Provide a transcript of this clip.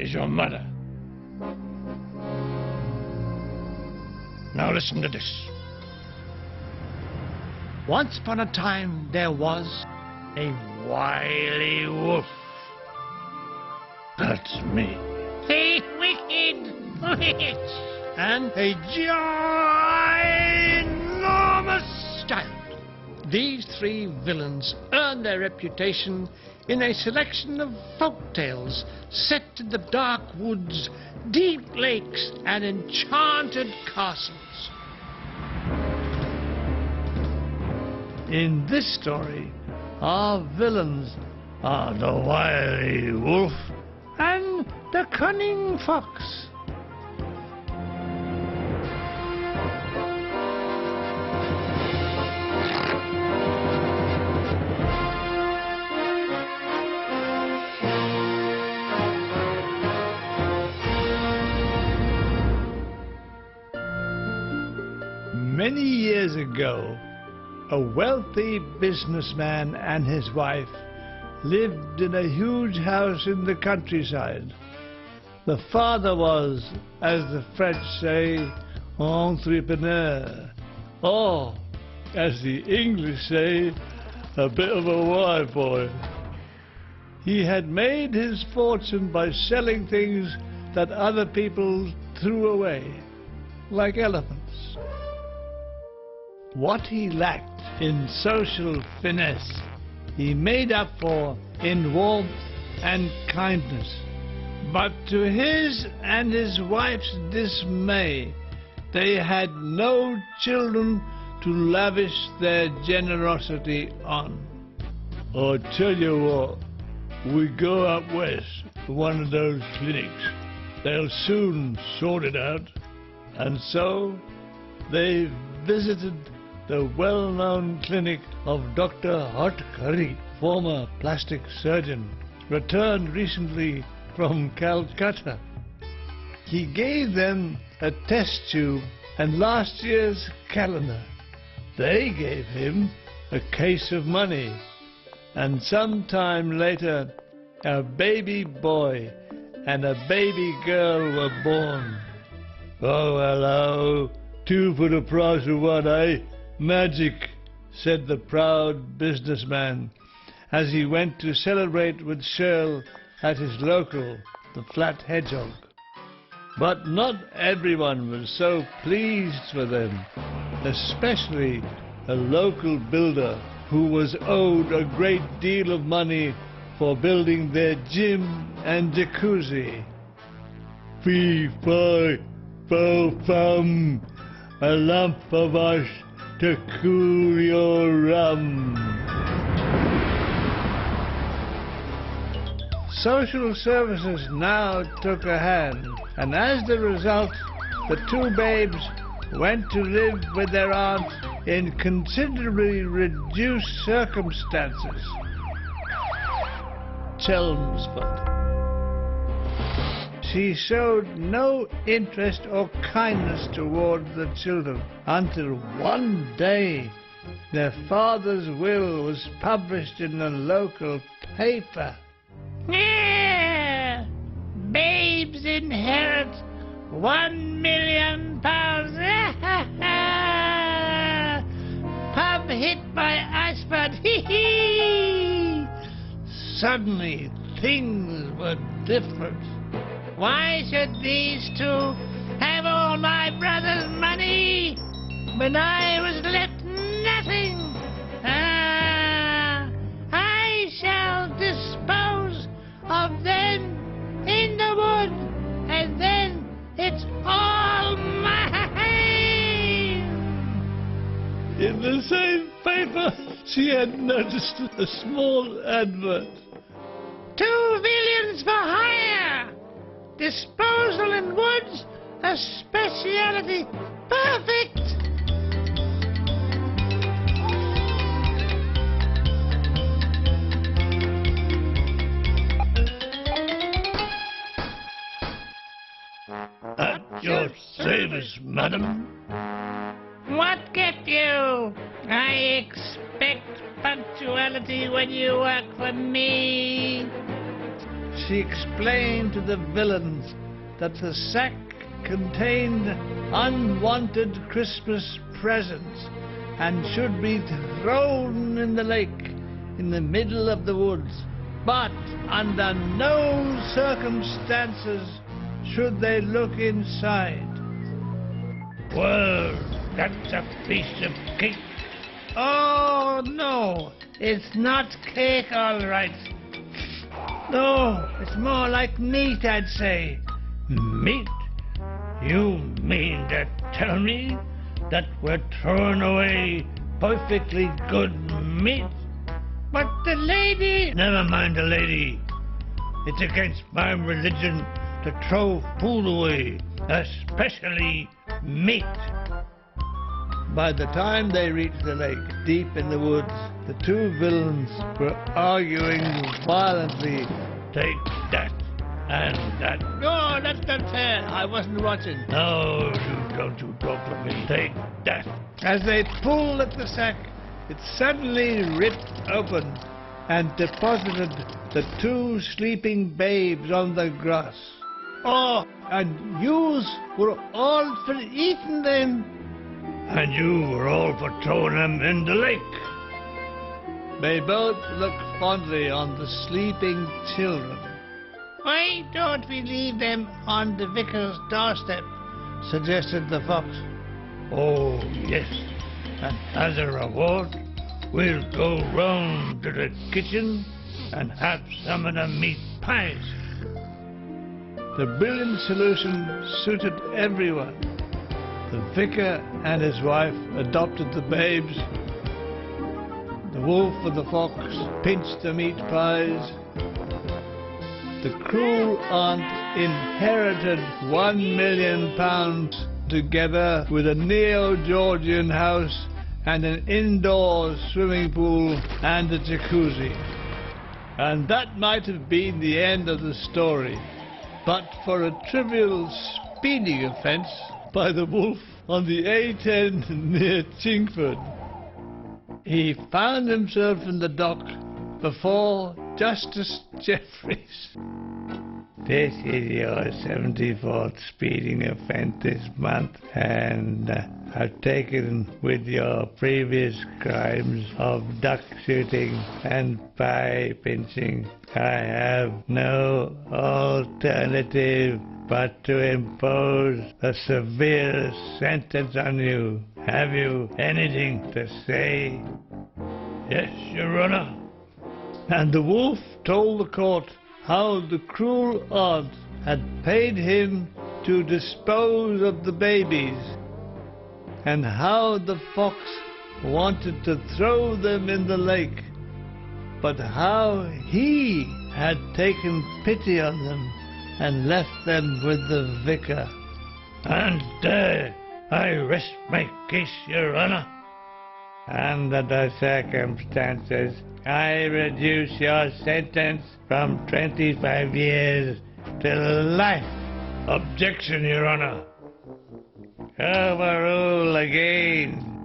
is your mother. Now listen to this. Once upon a time there was a wily wolf. That's me. The wicked witch. And a ginormous giant. These three villains earned their reputation in a selection of folk tales set in the dark woods, deep lakes, and enchanted castles. In this story, our villains are the wily wolf and the cunning fox. Many years ago, a wealthy businessman and his wife lived in a huge house in the countryside. The father was, as the French say, entrepreneur, or, as the English say, a bit of a wide boy. He had made his fortune by selling things that other people threw away, like elephants. What he lacked in social finesse, he made up for in warmth and kindness. But to his and his wife's dismay, they had no children to lavish their generosity on. I tell you what, we go up west to one of those clinics. They'll soon sort it out. And so they visited the well-known clinic of Dr. Hotkari, former plastic surgeon, returned recently from Calcutta. He gave them a test tube and last year's calendar. They gave him a case of money, and sometime later a baby boy and a baby girl were born. Oh, hello, two for the price of one, eh? Magic, said the proud businessman as he went to celebrate with Shirl at his local, the Flat Hedgehog. But not everyone was so pleased for them, especially a local builder who was owed a great deal of money for building their gym and jacuzzi. Fee, fi, fo, fum, a lump of ice to cool your rum. Social services now took a hand, and as the result, the two babes went to live with their aunt in considerably reduced circumstances. Chelmsford. She showed no interest or kindness toward the children until one day their father's will was published in the local paper. Yeah, babes inherit £1 million. Pub hit by iceberg. Suddenly, things were different. Why should these two have all my brother's money when I was left nothing? I shall dispose of them in the wood, and then it's all mine. In the same paper, she had noticed a small advert. 2 villains for hire. Disposal in woods, a speciality. Perfect. At your service, madam. What kept you? I expect punctuality when you work for me. she explained to the villains that the sack contained unwanted Christmas presents and should be thrown in the lake in the middle of the woods. But under no circumstances should they look inside. Well, that's a piece of cake. Oh, no, It's not cake, all right. no, it's more like meat, I'd say. Meat? You mean to tell me that we're throwing away perfectly good meat? But the lady... Never mind the lady. It's against my religion to throw food away, especially meat. By the time they reached the lake, deep in the woods, the two villains were arguing violently. Take that and that. No, that's not fair. I wasn't watching. No, you talk to me. Take that. As they pulled at the sack, it suddenly ripped open and deposited the two sleeping babes on the grass. Oh, and yous were all for eating them. And you were all for throwing them in the lake. They both looked fondly on the sleeping children. Why don't we leave them on the vicar's doorstep? Suggested the fox. Oh, yes. And as a reward, we'll go round to the kitchen and have some of the meat pies. The brilliant solution suited everyone. The vicar and his wife adopted the babes. The wolf and the fox pinched the meat pies. The cruel aunt inherited £1 million together with a neo-Georgian house and an indoor swimming pool and a jacuzzi. And that might have been the end of the story, but for a trivial speeding offence by the wolf on the A10 near Chingford. He found himself in the dock before Justice Jeffreys. This is your 74th speeding offence this month, and I've taken with your previous crimes of duck shooting and pie pinching. I have no alternative but to impose a severe sentence on you. Have you anything to say? Yes, Your Honor. And the wolf told the court how the cruel aunt had paid him to dispose of the babies, and how the fox wanted to throw them in the lake, but how he had taken pity on them and left them with the vicar. And there I rest my case, Your Honor. Under the circumstances, I reduce your sentence from 25 years to life. Objection, Your Honor. Overrule again.